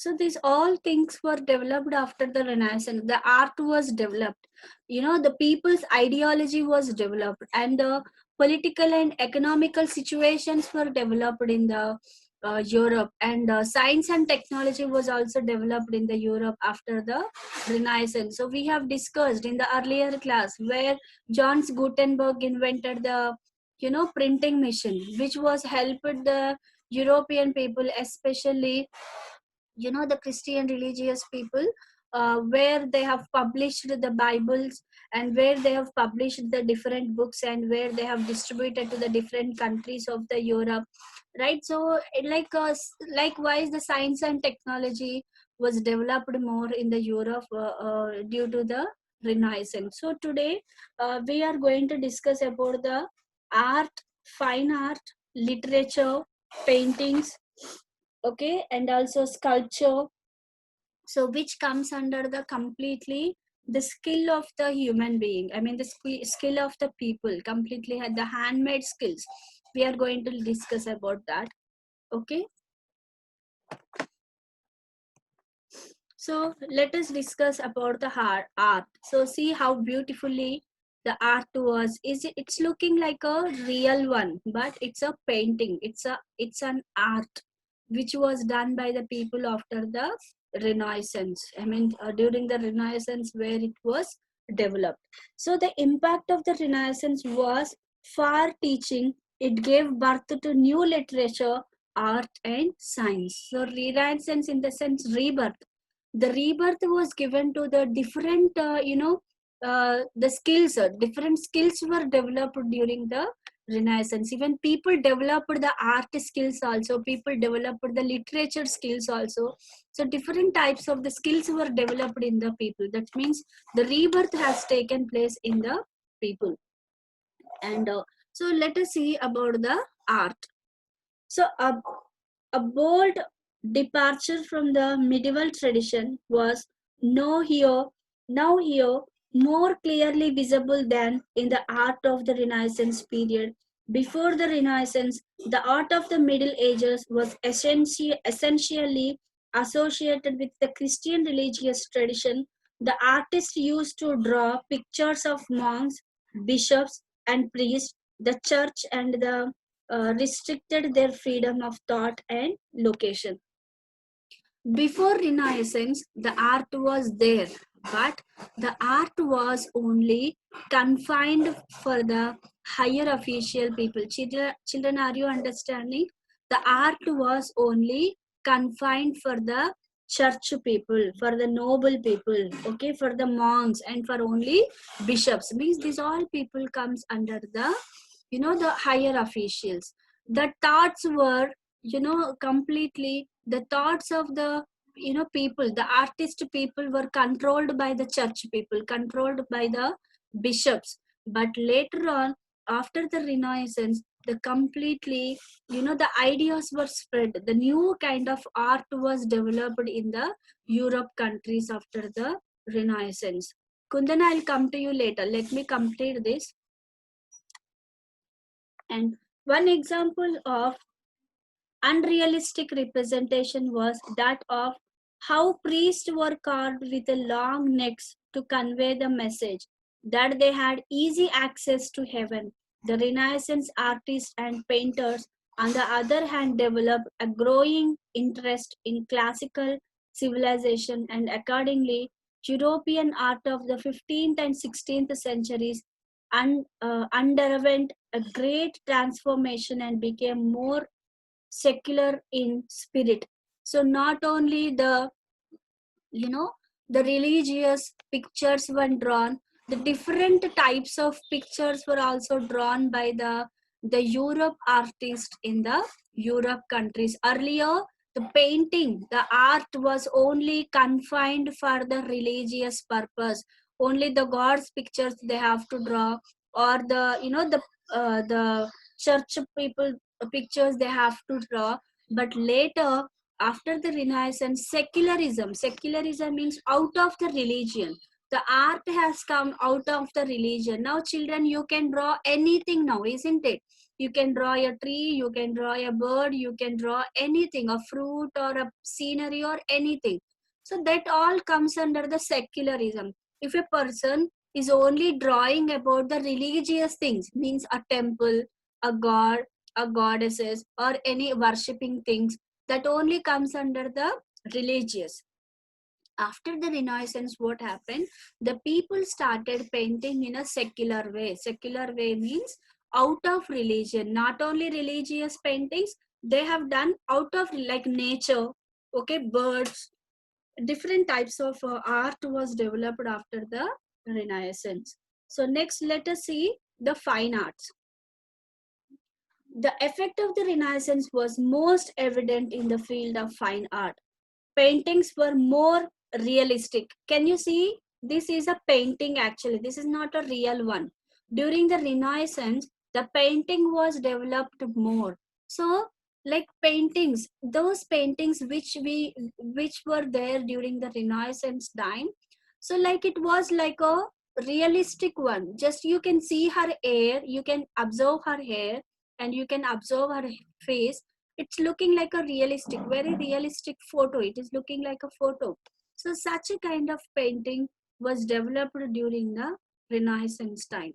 So these all things were developed after the Renaissance. The art was developed. The people's ideology was developed, and the political and economical situations were developed in the Europe, and science and technology was also developed in the Europe after the Renaissance. So we have discussed in the earlier class where John Gutenberg invented the printing machine, which was helped the European people, especially the Christian religious people, where they have published the Bibles, and where they have published the different books, and where they have distributed to the different countries of the Europe, right? So likewise the science and technology was developed more in the Europe due to the Renaissance. So today we are going to discuss about the art, fine art, literature, paintings, okay, and also sculpture. So which comes under the completely the skill of the human being, I mean the skill of the people, completely had the handmade skills. We are going to discuss about that, okay. So let us discuss about the art. So see how beautifully the art was. It's looking like a real one, but it's a painting. It's an art which was done by the people after the Renaissance. I mean, during the Renaissance where it was developed. So the impact of the Renaissance was far teaching. It gave birth to new literature, art, and science. So Renaissance in the sense rebirth. The rebirth was given to the different the skills, different skills were developed during the Renaissance. Even people developed the art skills also, people developed the literature skills also. So different types of the skills were developed in the people. That means the rebirth has taken place in the people. And so let us see about the art. So a bold departure from the medieval tradition was now here more clearly visible than in the art of the Renaissance period. Before the Renaissance, the art of the Middle Ages was essentially associated with the Christian religious tradition. The artists used to draw pictures of monks, bishops, and priests, the church, and the restricted their freedom of thought and location. Before Renaissance, the art was there, but the art was only confined for the higher official people. Children, are you understanding? The art was only confined for the church people, for the noble people, okay, for the monks, and for only bishops. Means these all people comes under the the higher officials. The thoughts were completely the thoughts of the people, the artist people were controlled by the church people, controlled by the bishops. But later on, after the Renaissance, the completely the ideas were spread, the new kind of art was developed in the Europe countries after the Renaissance. Kundana, I'll come to you later, let me complete this. And one example of unrealistic representation was that of how priests were carved with long necks to convey the message that they had easy access to heaven. The Renaissance artists and painters, on the other hand, developed a growing interest in classical civilization, and accordingly, European art of the 15th and 16th centuries underwent a great transformation and became more secular in spirit. So not only you know the religious pictures were drawn, the different types of pictures were also drawn by the Europe artists in the Europe countries. Earlier, the painting, the art was only confined for the religious purpose. Only the God's pictures they have to draw, or the church people pictures they have to draw. But later, after the Renaissance, secularism means out of the religion. The art has come out of the religion. Now children, you can draw anything now, isn't it? You can draw a tree, you can draw a bird, you can draw anything, a fruit or a scenery or anything. So that all comes under the secularism. If a person is only drawing about the religious things, means a temple, a god, a goddesses, or any worshipping things, that only comes under the religious. After the Renaissance, what happened? The people started painting in a secular way. Secular way means out of religion. Not only religious paintings, they have done out of like nature, okay, birds, different types of art was developed after the Renaissance. So next, let us see the fine arts. The effect of the Renaissance was most evident in the field of fine art. Paintings were more realistic. Can you see? This is a painting actually. This is not a real one. During the Renaissance, the painting was developed more. So, like paintings, those paintings which were there during the Renaissance time. So, like it was like a realistic one. Just you can see her hair, you can observe her hair, and you can observe her face. It's looking like a realistic, very realistic photo. It is looking like a photo. So such a kind of painting was developed during the Renaissance time.